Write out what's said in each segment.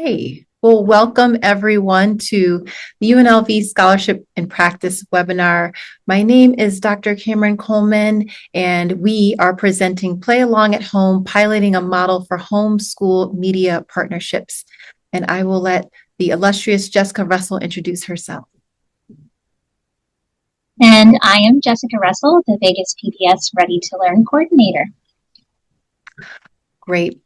Okay. Well, welcome everyone to the UNLV Scholarship and Practice webinar. My name is Dr. Cameron Coleman, and we are presenting Play Along at Home, piloting a model for homeschool media partnerships. And I will let the illustrious Jessica Russell introduce herself. And I am Jessica Russell, the Vegas PBS Ready to Learn coordinator. Great.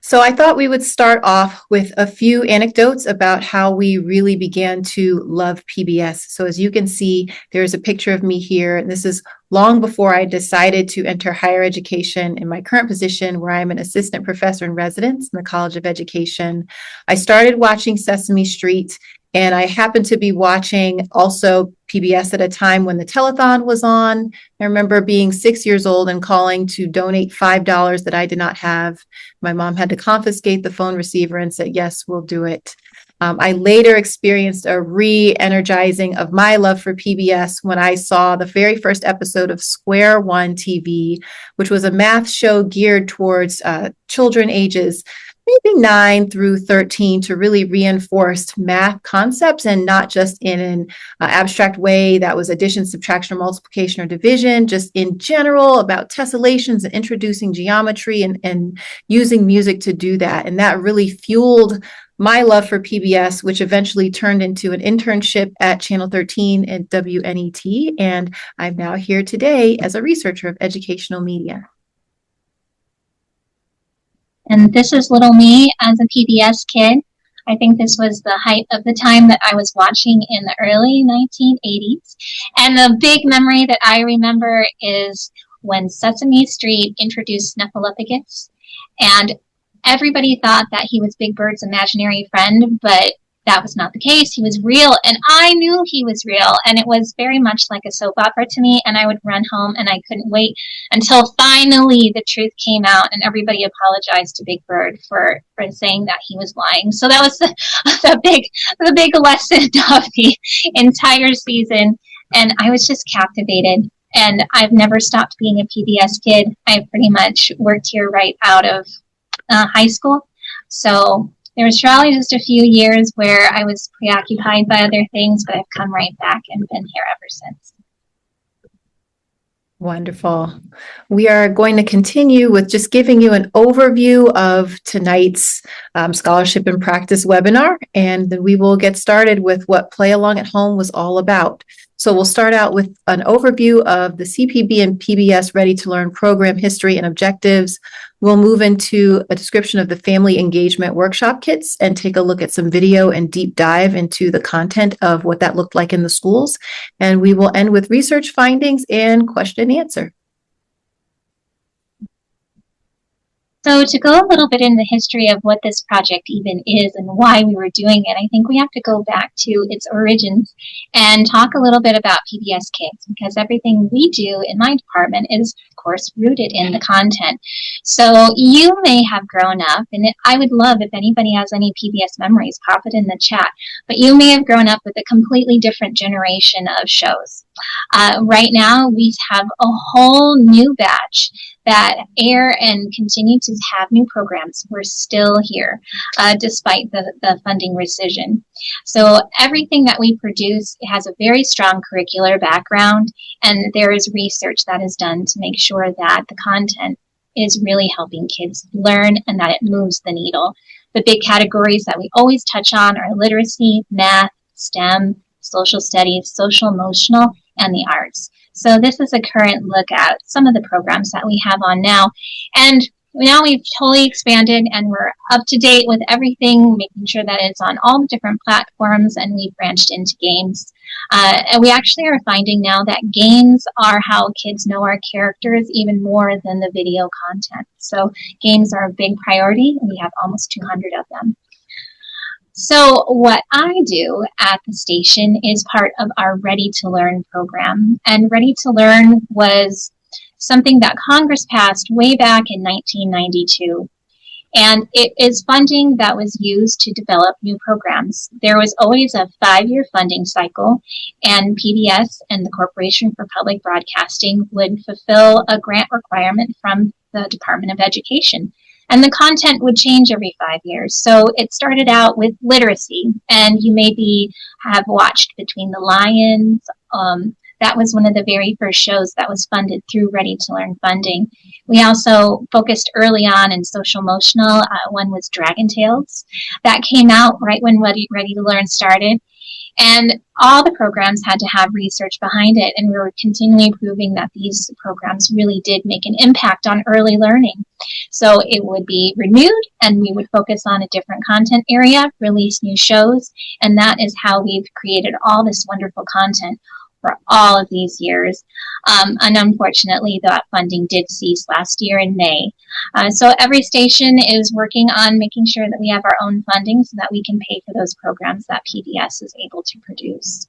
So I thought we would start off with a few anecdotes about how we really began to love PBS. So as you can see, there's a picture of me here, and this is long before I decided to enter higher education in my current position, where I'm an assistant professor in residence in the College of Education. I started watching Sesame Street, and I happened to be watching also PBS at a time when the telethon was on. I remember being 6 years old and calling to donate $5 that I did not have. My mom had to confiscate the phone receiver and said, yes, we'll do it. I later experienced a re-energizing of my love for PBS when I saw the very first episode of Square One TV, which was a math show geared towards children ages maybe 9 through 13, to really reinforce math concepts, and not just in an abstract way that was addition, subtraction, or multiplication or division, just in general about tessellations and introducing geometry and using music to do that. And that really fueled my love for PBS, which eventually turned into an internship at Channel 13 at WNET. And I'm now here today as a researcher of educational media. And this is little me as a PBS kid. I think this was the height of the time that I was watching in the early 1980s. And the big memory that I remember is when Sesame Street introduced Snuffleupagus, and everybody thought that he was Big Bird's imaginary friend, but that was not the case. He was real, and I knew he was real, and it was very much like a soap opera to me, and I would run home, and I couldn't wait until finally the truth came out, and everybody apologized to Big Bird for saying that he was lying. So that was the big lesson of the entire season, and I was just captivated, and I've never stopped being a PBS kid. I pretty much worked here right out of high school, so there was probably just a few years where I was preoccupied by other things, but I've come right back and been here ever since. Wonderful. We are going to continue with just giving you an overview of tonight's Scholarship and Practice webinar, and then we will get started with what Play Along at Home was all about. So we'll start out with an overview of the CPB and PBS Ready to Learn program history and objectives. We'll move into a description of the family engagement workshop kits and take a look at some video and deep dive into the content of what that looked like in the schools. And we will end with research findings and question and answer. So to go a little bit in the history of what this project even is and why we were doing it, I think we have to go back to its origins and talk a little bit about PBS Kids, because everything we do in my department is, of course, rooted in the content. So you may have grown up, and I would love if anybody has any PBS memories, pop it in the chat, but you may have grown up with a completely different generation of shows. Right now, we have a whole new batch that air and continue to have new programs. We're still here, despite the funding rescission. So everything that we produce has a very strong curricular background, and there is research that is done to make sure that the content is really helping kids learn and that it moves the needle. The big categories that we always touch on are literacy, math, STEM, social studies, social-emotional, and the arts. So this is a current look at some of the programs that we have on now. And now we've totally expanded and we're up to date with everything, making sure that it's on all the different platforms, and we've branched into games. And we actually are finding now that games are how kids know our characters even more than the video content. So games are a big priority, and we have almost 200 of them. So what I do at the station is part of our Ready to Learn program. And Ready to Learn was something that Congress passed way back in 1992. And it is funding that was used to develop new programs. There was always a 5-year funding cycle, and PBS and the Corporation for Public Broadcasting would fulfill a grant requirement from the Department of Education. And the content would change every 5 years. So it started out with literacy, and you maybe have watched Between the Lions. That was one of the very first shows that was funded through Ready to Learn funding. We also focused early on in Socioemotional. One was Dragon Tales. That came out right when Ready to Learn started. And all the programs had to have research behind it, and we were continually proving that these programs really did make an impact on early learning. So it would be renewed, and we would focus on a different content area, release new shows, and that is how we've created all this wonderful content for all of these years. And unfortunately, that funding did cease last year in May. So every station is working on making sure that we have our own funding so that we can pay for those programs that PBS is able to produce.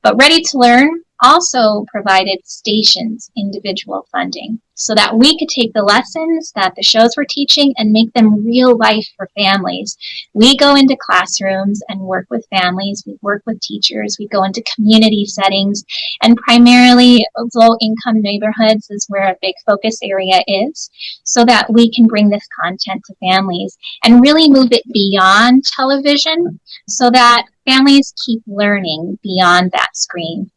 But Ready to Learn also provided stations individual funding so that we could take the lessons that the shows were teaching and make them real life for families. We go into classrooms and work with families, we work with teachers, we go into community settings, and primarily low-income neighborhoods is where a big focus area is, so that we can bring this content to families and really move it beyond television so that families keep learning beyond that screen.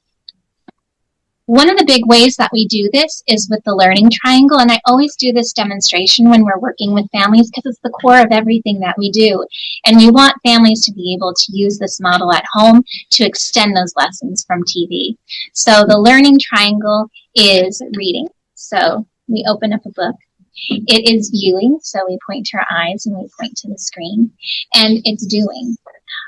One of the big ways that we do this is with the learning triangle, and I always do this demonstration when we're working with families because it's the core of everything that we do. And we want families to be able to use this model at home to extend those lessons from TV. So the learning triangle is reading. So we open up a book. It is viewing, so we point to our eyes and we point to the screen, and it's doing.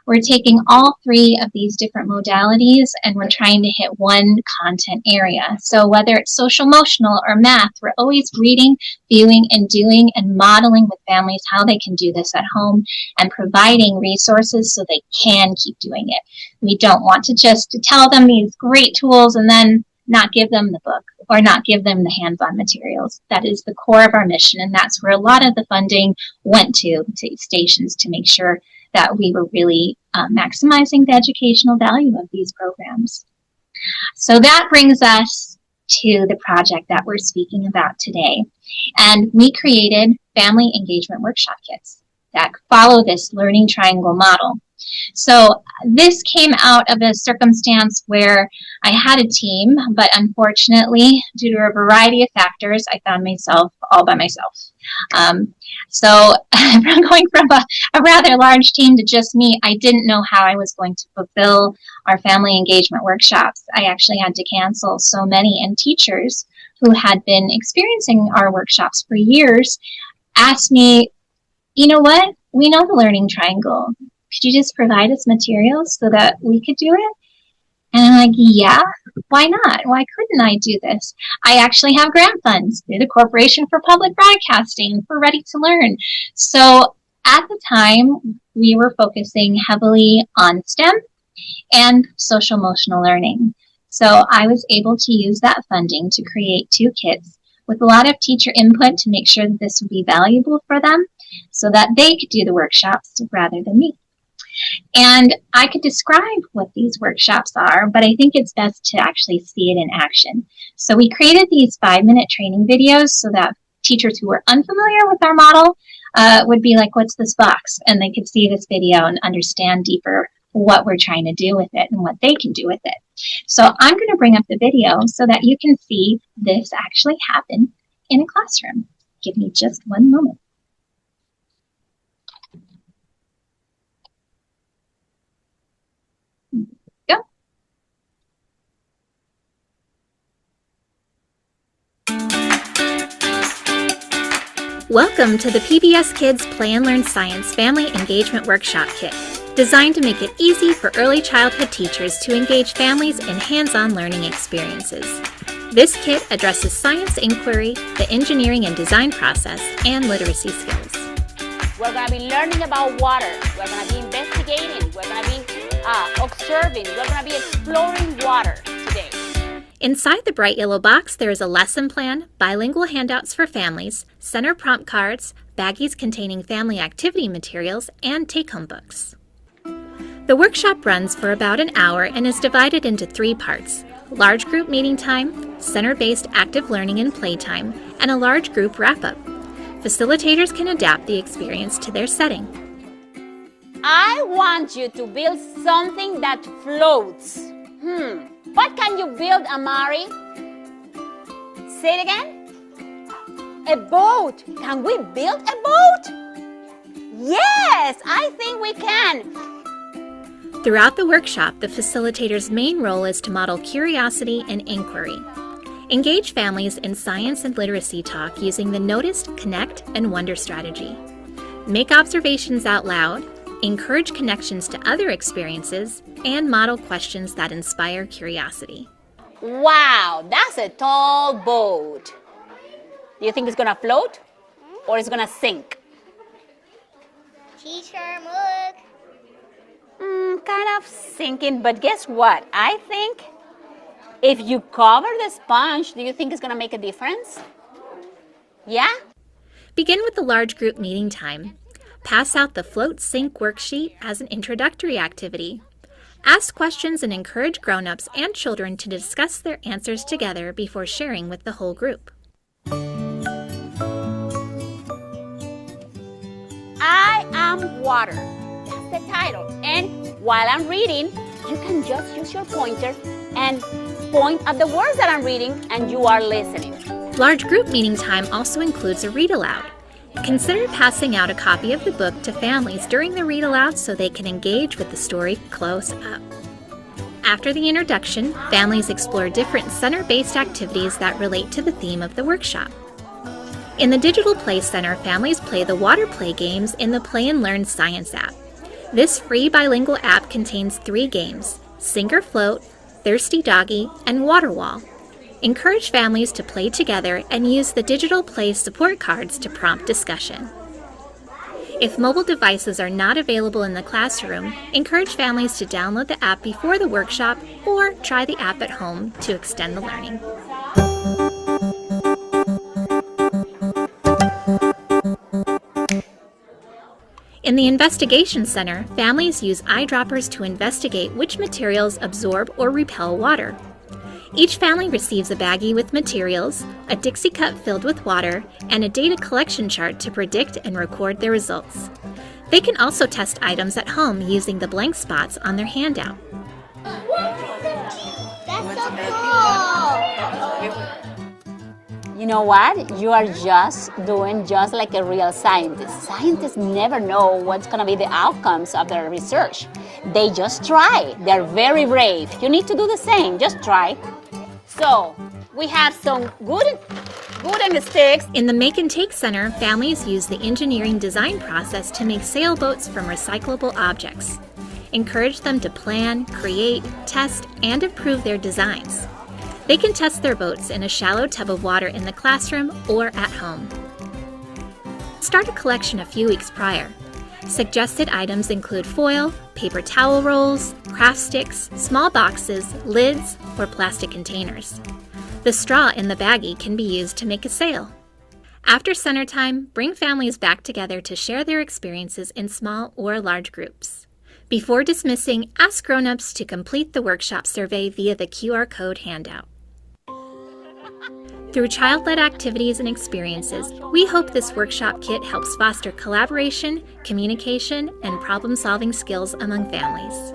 We're taking all three of these different modalities and we're trying to hit one content area. So whether it's Socioemotional or math, we're always reading, viewing, and doing and modeling with families how they can do this at home and providing resources so they can keep doing it. We don't want to just tell them these great tools and then not give them the book or not give them the hands-on materials. That is the core of our mission, and that's where a lot of the funding went to stations to make sure that we were really maximizing the educational value of these programs. So that brings us to the project that we're speaking about today. And we created family engagement workshop kits that follow this learning triangle model. So this came out of a circumstance where I had a team, but unfortunately, due to a variety of factors, I found myself all by myself. So going from a rather large team to just me, I didn't know how I was going to fulfill our family engagement workshops. I actually had to cancel so many, and teachers who had been experiencing our workshops for years asked me, you know what, we know the learning triangle. Could you just provide us materials so that we could do it? And I'm like, yeah, why not? Why couldn't I do this? I actually have grant funds through the Corporation for Public Broadcasting for Ready to Learn. So at the time, we were focusing heavily on STEM and social-emotional learning. So I was able to use that funding to create 2 kits with a lot of teacher input to make sure that this would be valuable for them so that they could do the workshops rather than me. And I could describe what these workshops are, but I think it's best to actually see it in action. So we created these 5-minute training videos so that teachers who were unfamiliar with our model would be like, what's this box? And they could see this video and understand deeper what we're trying to do with it and what they can do with it. So I'm going to bring up the video so that you can see this actually happen in a classroom. Give me just one moment. Welcome to the PBS Kids Play and Learn Science Family Engagement Workshop Kit, designed to make it easy for early childhood teachers to engage families in hands-on learning experiences. This kit addresses science inquiry, the engineering and design process, and literacy skills. We're going to be learning about water. We're going to be investigating. We're going to be observing. We're going to be exploring water today. Inside the bright yellow box, there is a lesson plan, bilingual handouts for families, center prompt cards, baggies containing family activity materials, and take-home books. The workshop runs for about an hour and is divided into 3 parts: large group meeting time, center-based active learning and playtime, and a large group wrap-up. Facilitators can adapt the experience to their setting. I want you to build something that floats. What can you build, Amari? Say it again. A boat. Can we build a boat? Yes, I think we can. Throughout the workshop, the facilitator's main role is to model curiosity and inquiry. Engage families in science and literacy talk using the notice, connect, and wonder strategy. Make observations out loud, encourage connections to other experiences, and model questions that inspire curiosity. Wow, that's a tall boat. Do you think it's gonna float or it's gonna sink? Teacher, look. Kind of sinking, but guess what? I think if you cover the sponge, do you think it's gonna make a difference? Yeah? Begin with the large group meeting time. Pass out the Float Sync worksheet as an introductory activity. Ask questions and encourage grown-ups and children to discuss their answers together before sharing with the whole group. I am water. That's the title. And while I'm reading, you can just use your pointer and point at the words that I'm reading, and you are listening. Large group meeting time also includes a read aloud. Consider passing out a copy of the book to families during the read aloud so they can engage with the story close up. After the introduction, families explore different center-based activities that relate to the theme of the workshop. In the Digital Play Center, families play the water play games in the Play and Learn Science app. This free bilingual app contains 3 games: Sink or Float, Thirsty Doggy, and Water Wall. Encourage families to play together and use the Digital Play support cards to prompt discussion. If mobile devices are not available in the classroom, encourage families to download the app before the workshop or try the app at home to extend the learning. In the Investigation Center, families use eyedroppers to investigate which materials absorb or repel water. Each family receives a baggie with materials, a Dixie cup filled with water, and a data collection chart to predict and record their results. They can also test items at home using the blank spots on their handout. That's so cool. You know what? You are just doing just like a real scientist. Scientists never know what's going to be the outcomes of their research. They just try. They're very brave. You need to do the same. Just try. So, we have some good sticks. In the Make and Take Center, families use the engineering design process to make sailboats from recyclable objects. Encourage them to plan, create, test, and improve their designs. They can test their boats in a shallow tub of water in the classroom or at home. Start a collection a few weeks prior. Suggested items include foil, paper towel rolls, craft sticks, small boxes, lids, or plastic containers. The straw in the baggie can be used to make a sail. After center time, bring families back together to share their experiences in small or large groups. Before dismissing, ask grown-ups to complete the workshop survey via the QR code handout. Through child-led activities and experiences, we hope this workshop kit helps foster collaboration, communication, and problem-solving skills among families.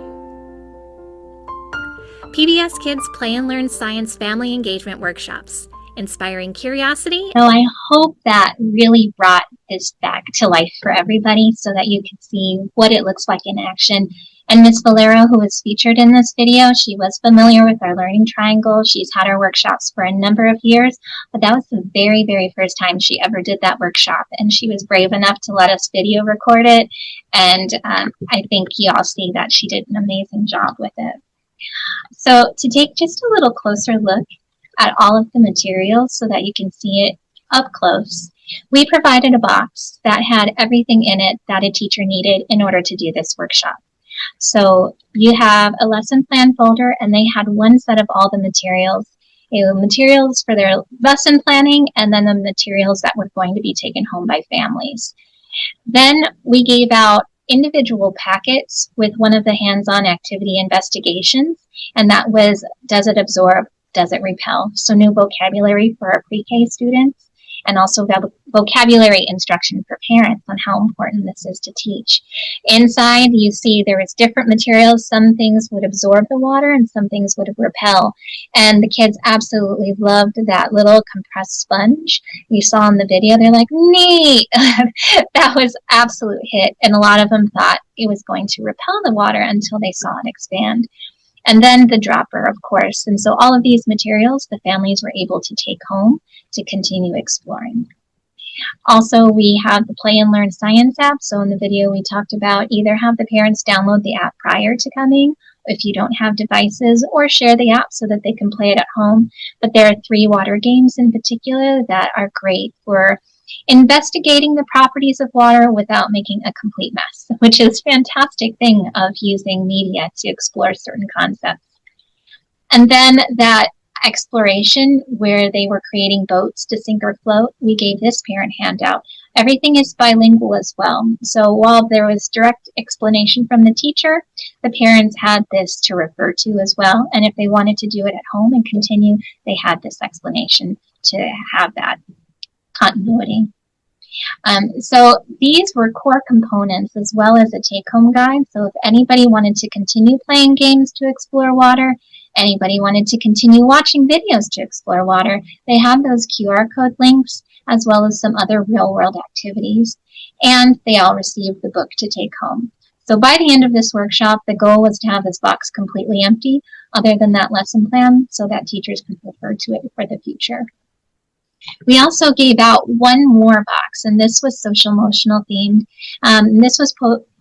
PBS Kids Play and Learn Science Family Engagement Workshops, inspiring curiosity. So I hope that really brought this back to life for everybody so that you can see what it looks like in action. And Ms. Valero, who was featured in this video, she was familiar with our learning triangle. She's had our workshops for a number of years, but that was the very, very first time she ever did that workshop. And she was brave enough to let us video record it. And I think you all see that she did an amazing job with it. So to take just a little closer look at all of the materials so that you can see it up close, we provided a box that had everything in it that a teacher needed in order to do this workshop. So you have a lesson plan folder, and they had one set of all the materials, materials for their lesson planning, and then the materials that were going to be taken home by families. Then we gave out individual packets with one of the hands-on activity investigations, and that was, does it absorb, does it repel? So new vocabulary for our pre-K students. and also vocabulary instruction for parents on how important this is to teach. Inside, you see there was different materials. Some things would absorb the water and some things would repel. And the kids absolutely loved that little compressed sponge. You saw in the video, they're like, neat! That was absolute hit. And a lot of them thought it was going to repel the water until they saw it expand. And then the dropper, of course. And so all of these materials, the families were able to take home to continue exploring. Also, we have the Play and Learn Science app. So in the video, we talked about either have the parents download the app prior to coming, if you don't have devices, or share the app so that they can play it at home. But there are 3 water games in particular that are great for investigating the properties of water without making a complete mess, which is a fantastic thing of using media to explore certain concepts. And then that exploration where they were creating boats to sink or float, we gave this parent handout. Everything is bilingual as well. So while there was direct explanation from the teacher, the parents had this to refer to as well. And if they wanted to do it at home and continue, they had this explanation to have that continuity. So these were core components as well as a take-home guide. So if anybody wanted to continue playing games to explore water, anybody wanted to continue watching videos to explore water, they have those QR code links as well as some other real-world activities. And they all received the book to take home. So by the end of this workshop, the goal was to have this box completely empty, other than that lesson plan, so that teachers could refer to it for the future. We also gave out one more box, and this was social-emotional themed. This was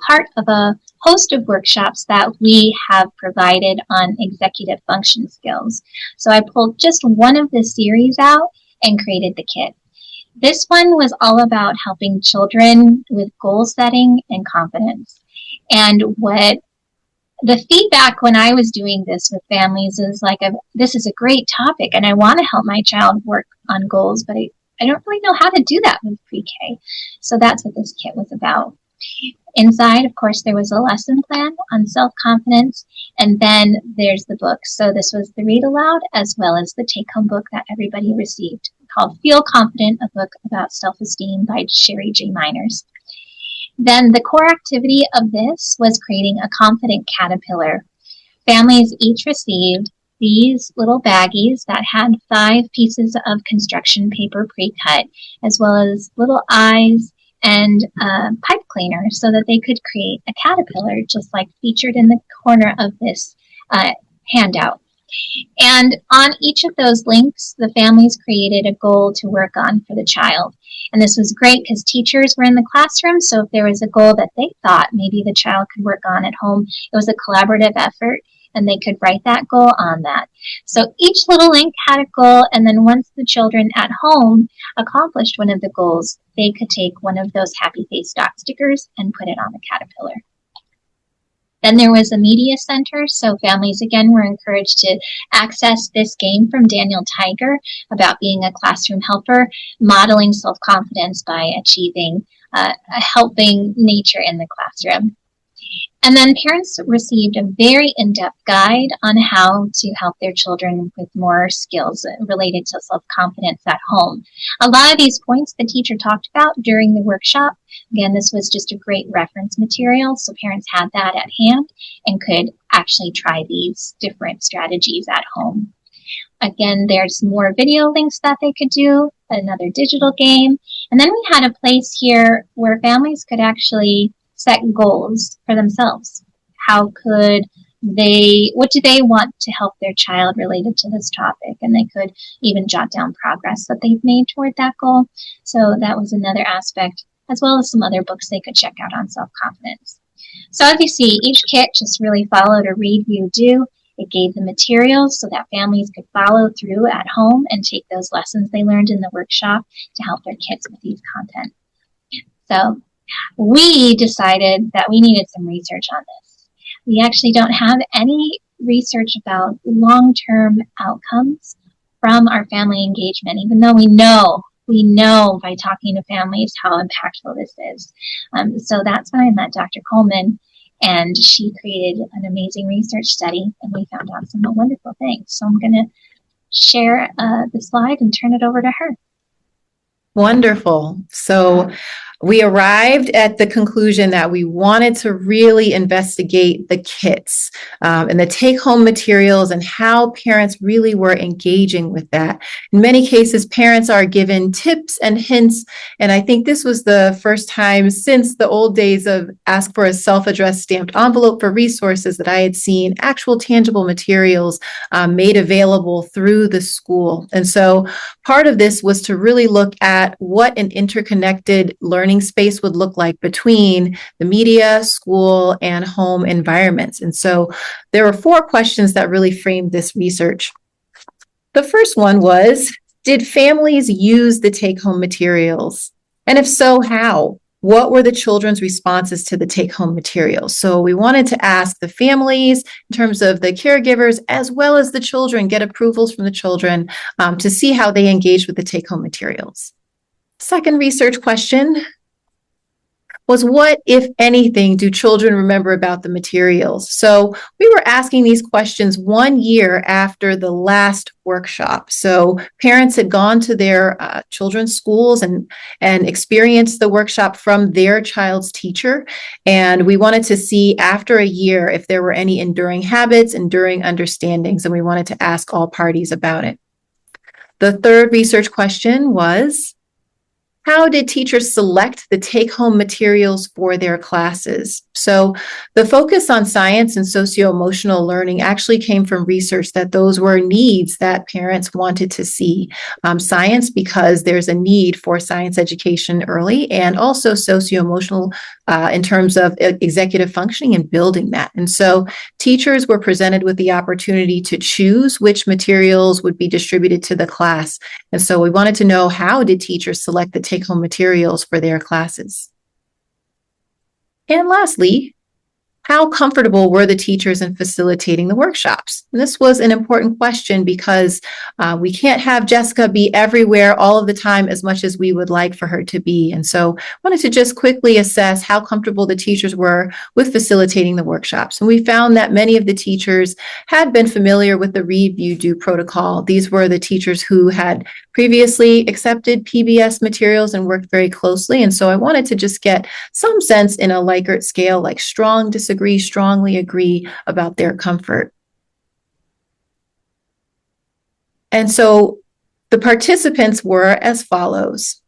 part of a host of workshops that we have provided on executive function skills. So I pulled just one of the series out and created the kit. This one was all about helping children with goal setting and confidence. And what the feedback when I was doing this with families is like, this is a great topic and I want to help my child work on goals, but I don't really know how to do that with pre-K. So that's what this kit was about. Inside, of course, there was a lesson plan on self-confidence, and then there's the book. So this was the read aloud as well as the take-home book that everybody received, called Feel Confident, a book about self-esteem by Sherry J. Miners. Then the core activity of this was creating a confident caterpillar. Families each received these little baggies that had 5 pieces of construction paper pre-cut, as well as little eyes and pipe cleaner so that they could create a caterpillar, just like featured in the corner of this handout. And on each of those links, the families created a goal to work on for the child. And this was great because teachers were in the classroom, so if there was a goal that they thought maybe the child could work on at home, it was a collaborative effort, and they could write that goal on that. So each little link had a goal, and then once the children at home accomplished one of the goals, they could take one of those happy face dot stickers and put it on the caterpillar. Then there was a media center, so families again were encouraged to access this game from Daniel Tiger about being a classroom helper, modeling self-confidence by achieving a helping nature in the classroom. And then parents received a very in-depth guide on how to help their children with more skills related to self-confidence at home. A lot of these points the teacher talked about during the workshop. Again, this was just a great reference material, so parents had that at hand and could actually try these different strategies at home. Again, there's more video links that they could do, another digital game, and then we had a place here where families could actually set goals for themselves. How could what do they want to help their child related to this topic? And they could even jot down progress that they've made toward that goal. So that was another aspect, as well as some other books they could check out on self-confidence. So as you see, each kit just really followed a read, view, do. It gave the materials so that families could follow through at home and take those lessons they learned in the workshop to help their kids with these content. So we decided that we needed some research on this. We actually don't have any research about long-term outcomes from our family engagement, even though we know by talking to families how impactful this is. So that's when I met Dr. Coleman, and she created an amazing research study, and we found out some wonderful things. So I'm going to share the slide and turn it over to her. Wonderful. So we arrived at the conclusion that we wanted to really investigate the kits and the take-home materials and how parents really were engaging with that. In many cases, parents are given tips and hints, and I think this was the first time since the old days of ask for a self-addressed stamped envelope for resources that I had seen actual tangible materials made available through the school. And so part of this was to really look at what an interconnected learning space would look like between the media, school, and home environments. And so there were 4 questions that really framed this research. The first one was, did families use the take-home materials? And if so, how? What were the children's responses to the take-home materials? So we wanted to ask the families in terms of the caregivers as well as the children, get approvals from the children to see how they engage with the take-home materials. Second research question was, what, if anything, do children remember about the materials? So we were asking these questions 1 year after the last workshop. So parents had gone to their children's schools and experienced the workshop from their child's teacher. And we wanted to see after a year if there were any enduring habits, enduring understandings, and we wanted to ask all parties about it. The third research question was, how did teachers select the take-home materials for their classes? So the focus on science and socio-emotional learning actually came from research that those were needs that parents wanted to see. Science, because there's a need for science education early, and also socio-emotional in terms of executive functioning and building that. And so teachers were presented with the opportunity to choose which materials would be distributed to the class. And so we wanted to know, how did teachers select the take-home materials for their classes? And lastly, how comfortable were the teachers in facilitating the workshops? And this was an important question because we can't have Jessica be everywhere all of the time as much as we would like for her to be. And so I wanted to just quickly assess how comfortable the teachers were with facilitating the workshops. And we found that many of the teachers had been familiar with the Read, View, Do protocol. These were the teachers who had previously accepted PBS materials and worked very closely. And so I wanted to just get some sense in a Likert scale, like strong disagree, strongly agree, about their comfort. And so the participants were as follows.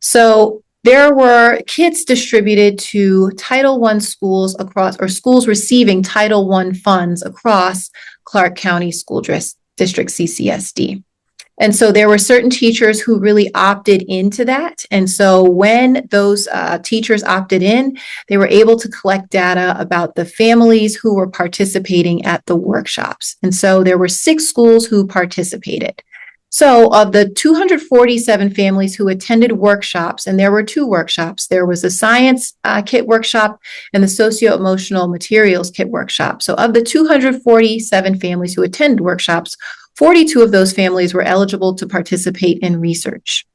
So there were kits distributed to Title I schools across, or schools receiving Title I funds across Clark County School District CCSD. And so there were certain teachers who really opted into that. And so when those teachers opted in, they were able to collect data about the families who were participating at the workshops. And so there were 6 schools who participated. So of the 247 families who attended workshops, and there were 2 workshops, there was a science kit workshop and the socio-emotional materials kit workshop. So of the 247 families who attended workshops, 42 of those families were eligible to participate in research.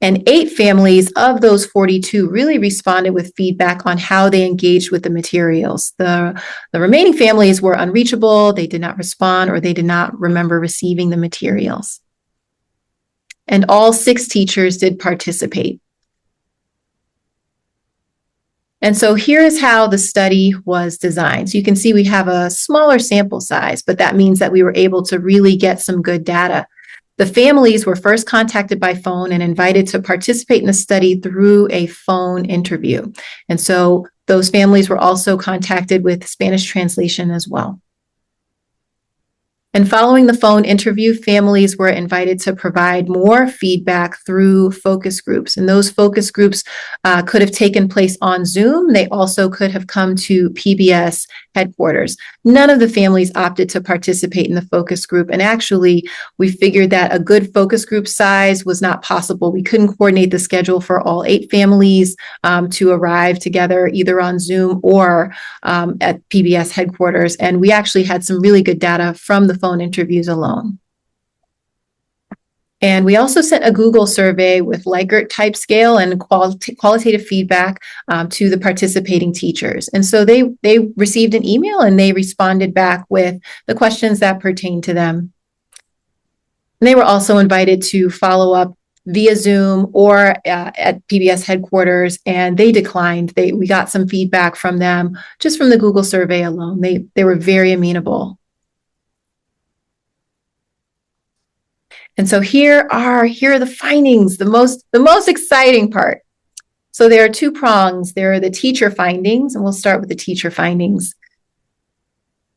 And 8 families of those 42 really responded with feedback on how they engaged with the materials. The remaining families were unreachable, they did not respond, or they did not remember receiving the materials. And all 6 teachers did participate. And so here is how the study was designed. So you can see we have a smaller sample size, but that means that we were able to really get some good data. The families were first contacted by phone and invited to participate in the study through a phone interview. And so those families were also contacted with Spanish translation as well. And following the phone interview, families were invited to provide more feedback through focus groups. And those focus groups could have taken place on Zoom. They also could have come to PBS headquarters. None of the families opted to participate in the focus group. And actually, we figured that a good focus group size was not possible. We couldn't coordinate the schedule for all 8 families to arrive together either on Zoom or at PBS headquarters. And we actually had some really good data from the phone interviews alone. And we also sent a Google survey with Likert type scale and qualitative feedback to the participating teachers. And so they received an email and they responded back with the questions that pertain to them. And they were also invited to follow up via Zoom or at PBS headquarters, and they declined. We got some feedback from them just from the Google survey alone. They were very amenable. And so here are the findings, the most exciting part. So there are two prongs. There are the teacher findings, and we'll start with the teacher findings.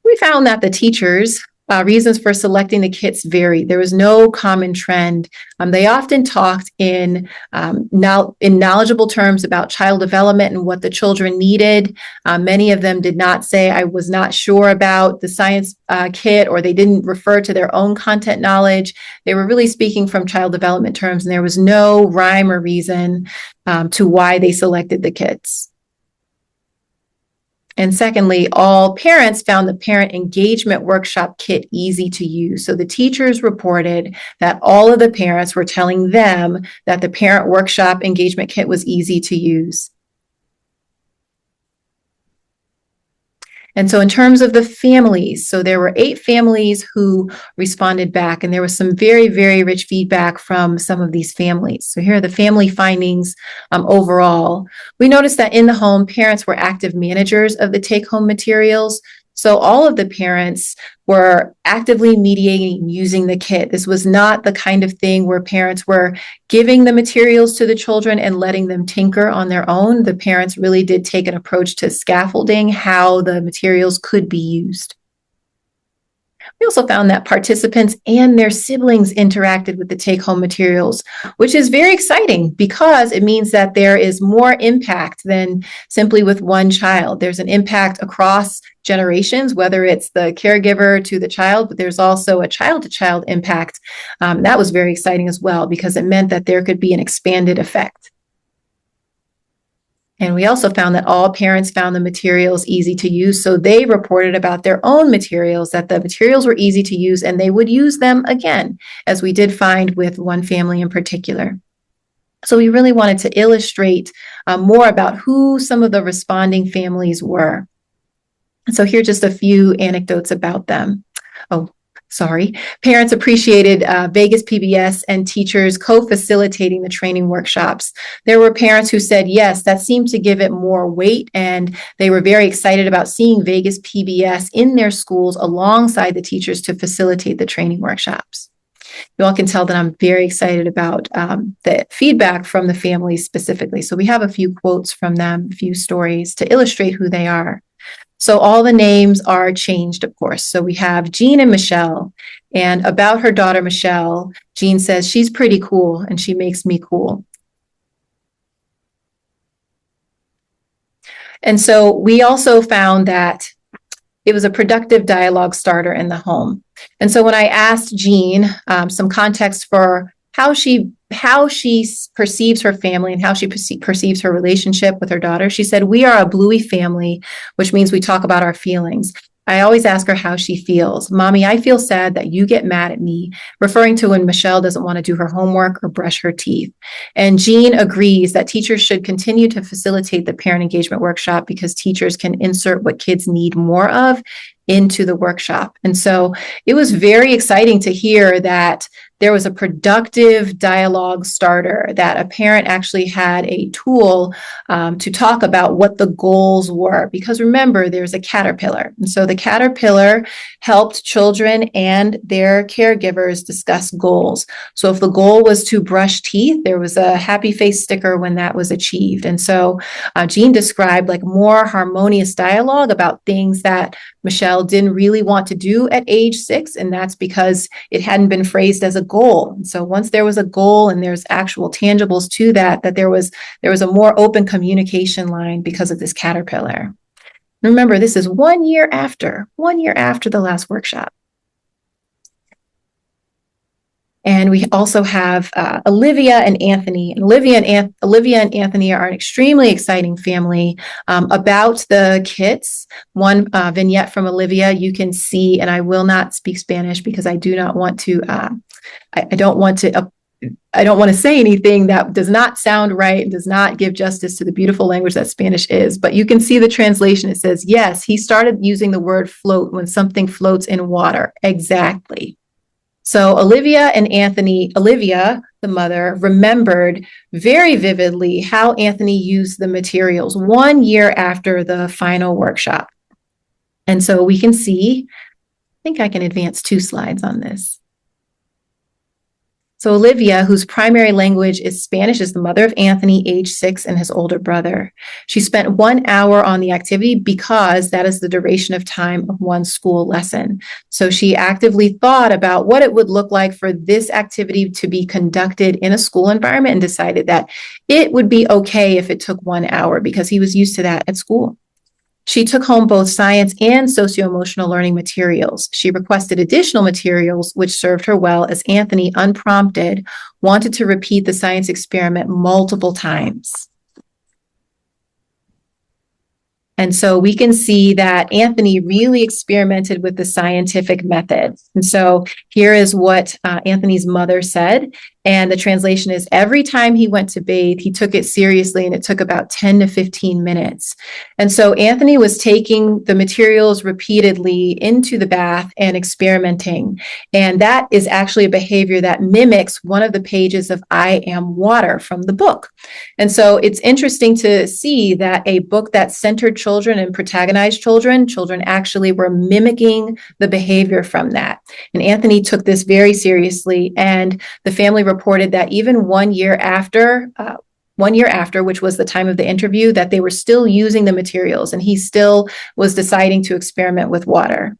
We found that the teachers' reasons for selecting the kits varied. There was no common trend. They often talked in knowledgeable terms about child development and what the children needed. Many of them did not say, I was not sure about the science kit, or they didn't refer to their own content knowledge. They were really speaking from child development terms, and there was no rhyme or reason to why they selected the kits. And secondly, all parents found the parent engagement workshop kit easy to use. So the teachers reported that all of the parents were telling them that the parent workshop engagement kit was easy to use. And so in terms of the families, so there were 8 families who responded back, and there was some very, very rich feedback from some of these families. So here are the family findings overall. We noticed that in the home, parents were active managers of the take-home materials. So all of the parents were actively mediating using the kit. This was not the kind of thing where parents were giving the materials to the children and letting them tinker on their own. The parents really did take an approach to scaffolding how the materials could be used. We also found that participants and their siblings interacted with the take-home materials, which is very exciting because it means that there is more impact than simply with one child. There's an impact across generations, whether it's the caregiver to the child, but there's also a child-to-child impact. That was very exciting as well because it meant that there could be an expanded effect. And we also found that all parents found the materials easy to use. So they reported about their own materials, that the materials were easy to use and they would use them again, as we did find with one family in particular. So we really wanted to illustrate more about who some of the responding families were. And so here are just a few anecdotes about them. Parents appreciated Vegas PBS and teachers co-facilitating the training workshops. There were parents who said, yes, that seemed to give it more weight, and they were very excited about seeing Vegas PBS in their schools alongside the teachers to facilitate the training workshops. You all can tell that I'm very excited about the feedback from the families specifically. So we have a few quotes from them, a few stories to illustrate who they are. So all the names are changed, of course. So we have Jean and Michelle. And about her daughter, Michelle, Jean says, she's pretty cool and she makes me cool. And so we also found that it was a productive dialogue starter in the home. And so when I asked Jean some context for how she perceives her family and how she perceives her relationship with her daughter, she said, we are a bluey family, which means we talk about our feelings. I always ask her how she feels. Mommy, I feel sad that you get mad at me, referring to when Michelle doesn't want to do her homework or brush her teeth. And Jean agrees that teachers should continue to facilitate the parent engagement workshop because teachers can insert what kids need more of into the workshop. And so it was very exciting to hear that there was a productive dialogue starter, that a parent actually had a tool to talk about what the goals were. Because remember, there's a caterpillar. And so the caterpillar helped children and their caregivers discuss goals. So if the goal was to brush teeth, there was a happy face sticker when that was achieved. And so Jean described like more harmonious dialogue about things that Michelle didn't really want to do at age 6, and that's because it hadn't been phrased as a goal. And so once there was a goal and there's actual tangibles to that there was a more open communication line because of this caterpillar. Remember, this is 1 year after the last workshop. And we also have Olivia and Anthony. And Olivia and Anthony are an extremely exciting family about the kits. One vignette from Olivia you can see, and I will not speak Spanish because I do not want to. I don't want to say anything that does not sound right and does not give justice to the beautiful language that Spanish is. But you can see the translation. It says, yes, he started using the word float when something floats in water. Exactly. So Olivia, the mother, remembered very vividly how Anthony used the materials 1 year after the final workshop. And so we can see, I think I can advance 2 slides on this. So Olivia, whose primary language is Spanish, is the mother of Anthony, age 6, and his older brother. She spent 1 hour on the activity because that is the duration of time of one school lesson. So she actively thought about what it would look like for this activity to be conducted in a school environment and decided that it would be okay if it took 1 hour because he was used to that at school. She took home both science and socio-emotional learning materials. She requested additional materials, which served her well as Anthony, unprompted, wanted to repeat the science experiment multiple times. And so we can see that Anthony really experimented with the scientific method. And so here is what Anthony's mother said. And the translation is, every time he went to bathe, he took it seriously, and it took about 10 to 15 minutes. And so Anthony was taking the materials repeatedly into the bath and experimenting. And that is actually a behavior that mimics one of the pages of I Am Water from the book. And so it's interesting to see that a book that centered children and protagonized children actually were mimicking the behavior from that. And Anthony took this very seriously, and the family reported that even 1 year after, which was the time of the interview, that they were still using the materials, and he still was deciding to experiment with water.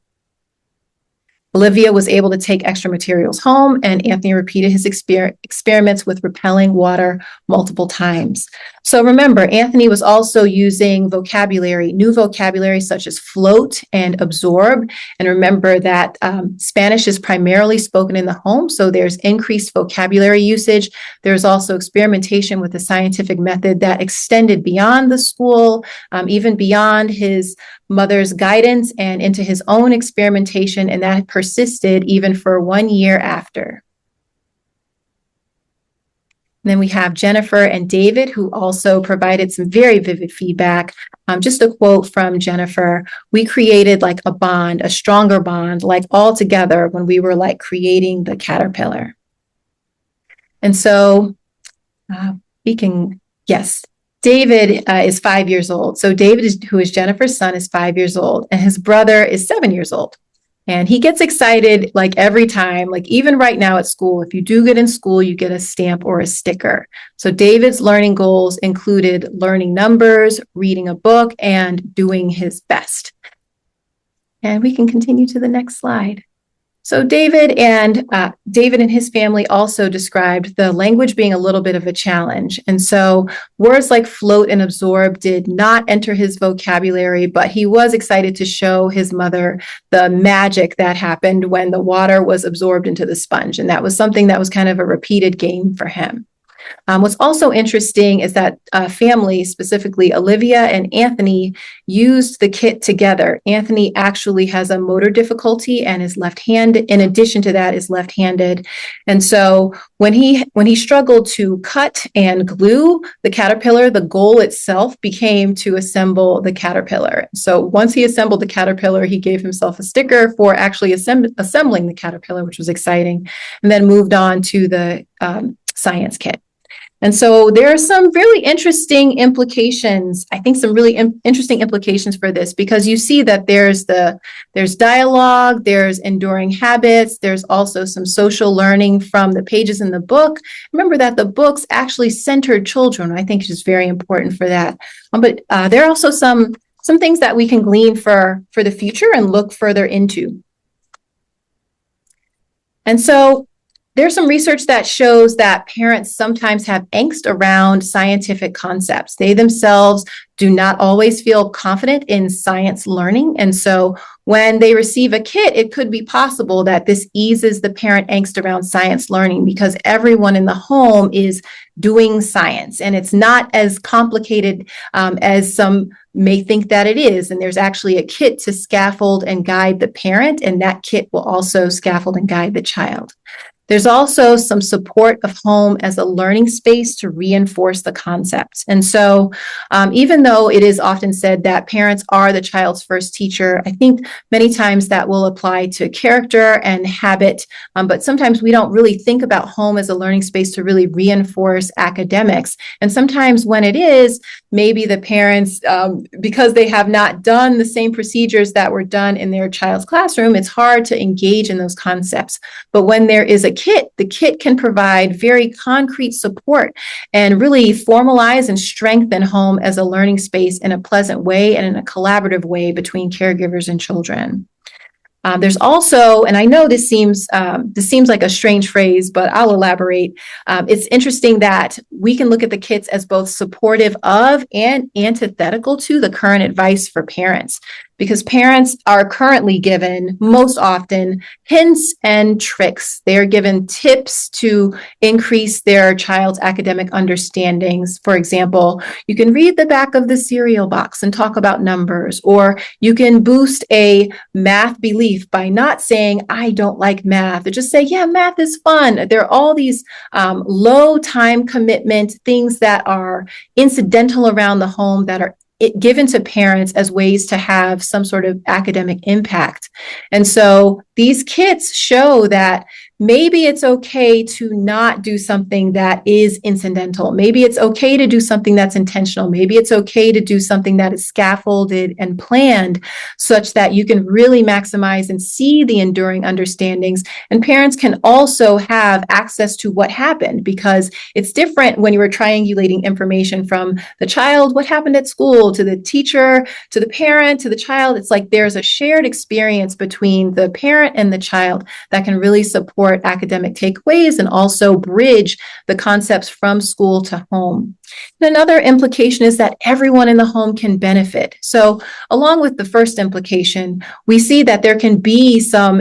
Olivia was able to take extra materials home, and Anthony repeated his experiments with repelling water multiple times. So remember, Anthony was also using new vocabulary such as float and absorb. And remember that Spanish is primarily spoken in the home, so there's increased vocabulary usage. There's also experimentation with the scientific method that extended beyond the school, even beyond his mother's guidance and into his own experimentation, and that persisted even for 1 year after. And then we have Jennifer and David, who also provided some very vivid feedback. Just a quote from Jennifer: "We created like a bond, a stronger bond, like all together when we were like creating the caterpillar." And so David is 5 years old. So David, who is Jennifer's son, is 5 years old, and his brother is 7 years old. And he gets excited like every time, like even right now at school. If you do good in school, you get a stamp or a sticker. So David's learning goals included learning numbers, reading a book, and doing his best. And we can continue to the next slide. So David and his family also described the language being a little bit of a challenge. And so words like float and absorb did not enter his vocabulary, but he was excited to show his mother the magic that happened when the water was absorbed into the sponge. And that was something that was kind of a repeated game for him. What's also interesting is that family, specifically Olivia and Anthony, used the kit together. Anthony actually has a motor difficulty and is left-handed. In addition to that, is left-handed. And so when he struggled to cut and glue the caterpillar, the goal itself became to assemble the caterpillar. So once he assembled the caterpillar, he gave himself a sticker for actually assembling the caterpillar, which was exciting, and then moved on to the science kit. And so there are some really interesting implications, I think some really interesting implications for this, because you see that there's dialogue, there's enduring habits, there's also some social learning from the pages in the book. Remember that the books actually centered children. I think is very important for that. But there are also some things that we can glean for the future and look further into. And so there's some research that shows that parents sometimes have angst around scientific concepts. They themselves do not always feel confident in science learning. And so when they receive a kit, it could be possible that this eases the parent angst around science learning because everyone in the home is doing science. And it's not as complicated as some may think that it is. And there's actually a kit to scaffold and guide the parent, and that kit will also scaffold and guide the child. There's also some support of home as a learning space to reinforce the concepts. And so even though it is often said that parents are the child's first teacher, I think many times that will apply to character and habit. But sometimes we don't really think about home as a learning space to really reinforce academics. And sometimes when it is, maybe the parents, because they have not done the same procedures that were done in their child's classroom, it's hard to engage in those concepts. But when there is a kit, the kit can provide very concrete support and really formalize and strengthen home as a learning space in a pleasant way and in a collaborative way between caregivers and children. There's also, and I know this seems like a strange phrase, but I'll elaborate. It's interesting that we can look at the kits as both supportive of and antithetical to the current advice for parents, because parents are currently given most often hints and tricks. They are given tips to increase their child's academic understandings. For example, you can read the back of the cereal box and talk about numbers, or you can boost a math belief by not saying, I don't like math, or just say, yeah, math is fun. There are all these low time commitment things that are incidental around the home that are given to parents as ways to have some sort of academic impact. And so these kits show that maybe it's okay to not do something that is incidental. Maybe it's okay to do something that's intentional. Maybe it's okay to do something that is scaffolded and planned such that you can really maximize and see the enduring understandings. And parents can also have access to what happened, because it's different when you were triangulating information from the child, what happened at school, to the teacher, to the parent, to the child. It's like there's a shared experience between the parent and the child that can really support academic takeaways and also bridge the concepts from school to home. And another implication is that everyone in the home can benefit. So along with the first implication, we see that there can be some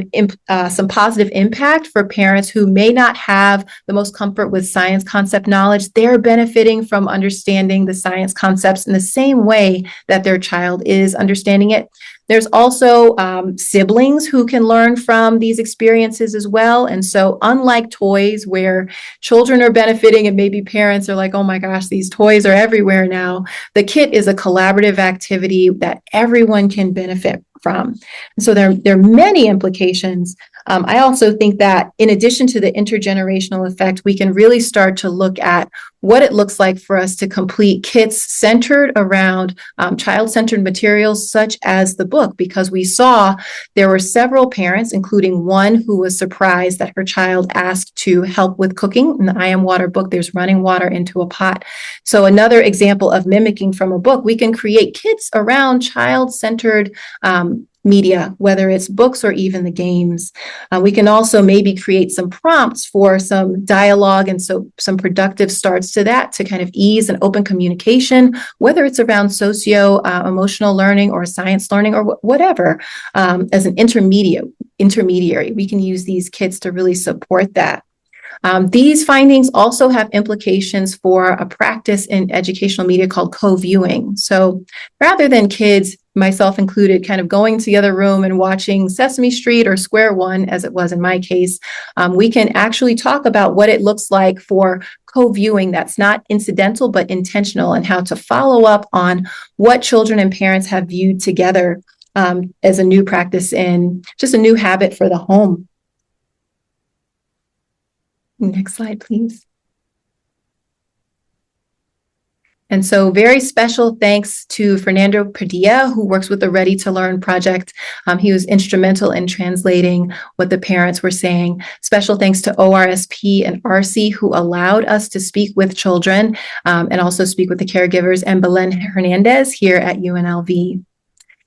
positive impact for parents who may not have the most comfort with science concept knowledge. They're benefiting from understanding the science concepts in the same way that their child is understanding it. There's also siblings who can learn from these experiences as well. And so unlike toys where children are benefiting and maybe parents are like, oh my gosh, these toys are everywhere now, the kit is a collaborative activity that everyone can benefit from. And so there are many implications. I also think that in addition to the intergenerational effect, we can really start to look at what it looks like for us to complete kits centered around child-centered materials such as the book, because we saw there were several parents, including one who was surprised that her child asked to help with cooking. In the I Am Water book, there's running water into a pot. So another example of mimicking from a book, we can create kits around child-centered media, whether it's books or even the games. We can also maybe create some prompts for some dialogue and so some productive starts to that to kind of ease and open communication, whether it's around socio-emotional learning or science learning or whatever. As an intermediary, we can use these kits to really support that. These findings also have implications for a practice in educational media called co-viewing. So rather than kids, myself included, kind of going to the other room and watching Sesame Street or Square One, as it was in my case, we can actually talk about what it looks like for co-viewing that's not incidental but intentional, and how to follow up on what children and parents have viewed together as a new practice and just a new habit for the home. Next slide, please. And so very special thanks to Fernando Padilla, who works with the Ready to Learn project. He was instrumental in translating what the parents were saying. Special thanks to ORSP and RC, who allowed us to speak with children and also speak with the caregivers, and Belen Hernandez here at UNLV.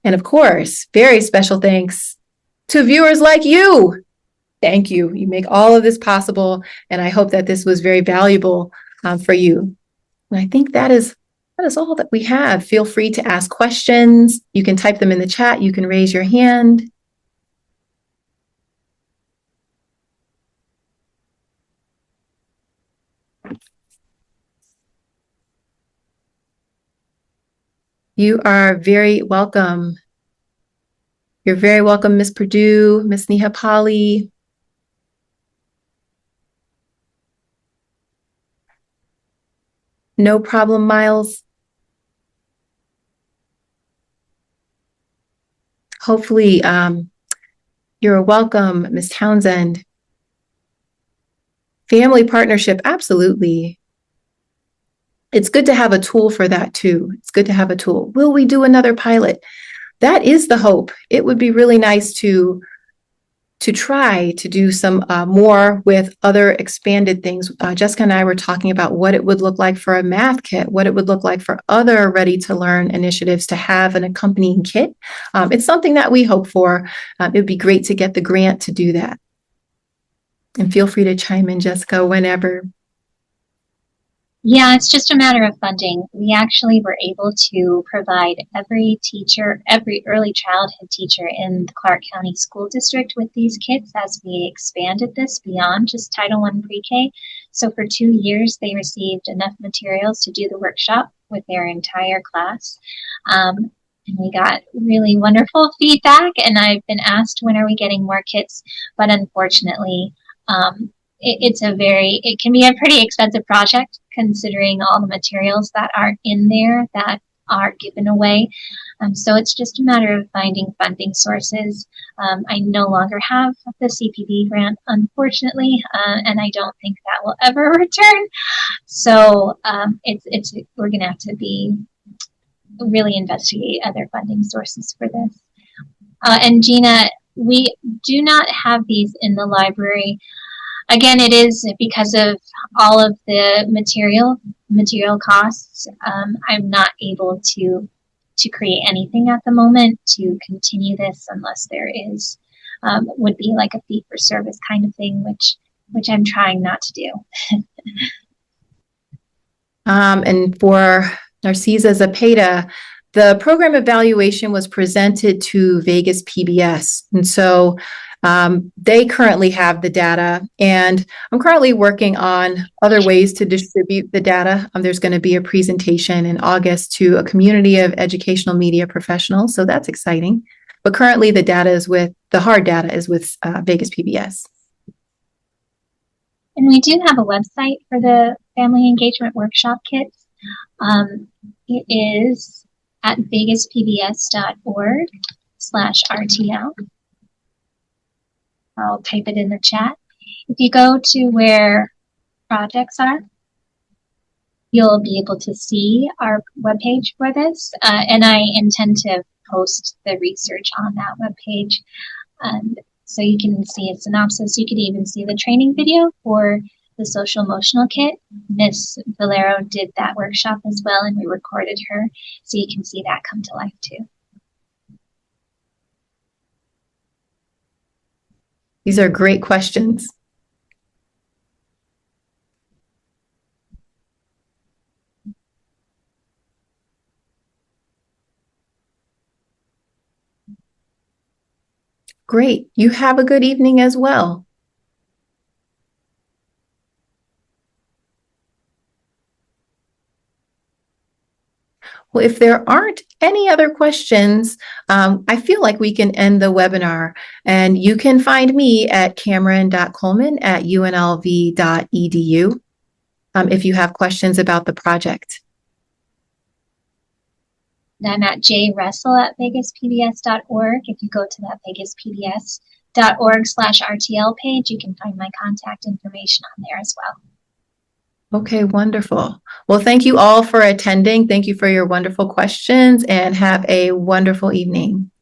And of course, very special thanks to viewers like you. Thank you. You make all of this possible, and I hope that this was very valuable for you. And I think that is all that we have. Feel free to ask questions. You can type them in the chat. You can raise your hand. You are very welcome. You're very welcome, Miss Purdue, Miss Nihapali. No problem, Miles. Hopefully, you're welcome, Ms. Townsend. Family partnership, absolutely. It's good to have a tool for that too. It's good to have a tool. Will we do another pilot? That is the hope. It would be really nice to try to do some more with other expanded things. Jessica and I were talking about what it would look like for a math kit, what it would look like for other ready to learn initiatives to have an accompanying kit. It's something that we hope for. It would be great to get the grant to do that. And feel free to chime in, Jessica, whenever. Yeah, it's just a matter of funding. We actually were able to provide every teacher, every early childhood teacher in the Clark County School District with these kits as we expanded this beyond just Title I pre-K. So for 2 years, they received enough materials to do the workshop with their entire class. And we got really wonderful feedback, and I've been asked, when are we getting more kits? But unfortunately, it can be a pretty expensive project considering all the materials that are in there that are given away. So it's just a matter of finding funding sources. I no longer have the CPB grant, unfortunately, and I don't think that will ever return. So we're going to have to really investigate other funding sources for this. And Gina, we do not have these in the library. Again, it is because of all of the material costs. I'm not able to create anything at the moment to continue this unless there is would be like a fee for service kind of thing, which I'm trying not to do. And for Narcisa Zapata, the program evaluation was presented to Vegas PBS. And so they currently have the data, and I'm currently working on other ways to distribute the data. There's going to be a presentation in August to a community of educational media professionals, so that's exciting. But currently the hard data is with Vegas PBS. And we do have a website for the Family Engagement Workshop Kits. It is at vegaspbs.org/RTL. I'll type it in the chat. If you go to where projects are, you'll be able to see our webpage for this. And I intend to post the research on that webpage. So you can see a synopsis. You could even see the training video for the Socioemotional kit. Miss Valero did that workshop as well, and we recorded her. So you can see that come to life too. These are great questions. Great. You have a good evening as well. Well, if there aren't any other questions, I feel like we can end the webinar. And you can find me at cameron.coleman@unlv.edu if you have questions about the project. And I'm at jrussell@vegaspbs.org. If you go to that vegaspbs.org/RTL page, you can find my contact information on there as well. Okay, wonderful. Well, thank you all for attending. Thank you for your wonderful questions, and have a wonderful evening.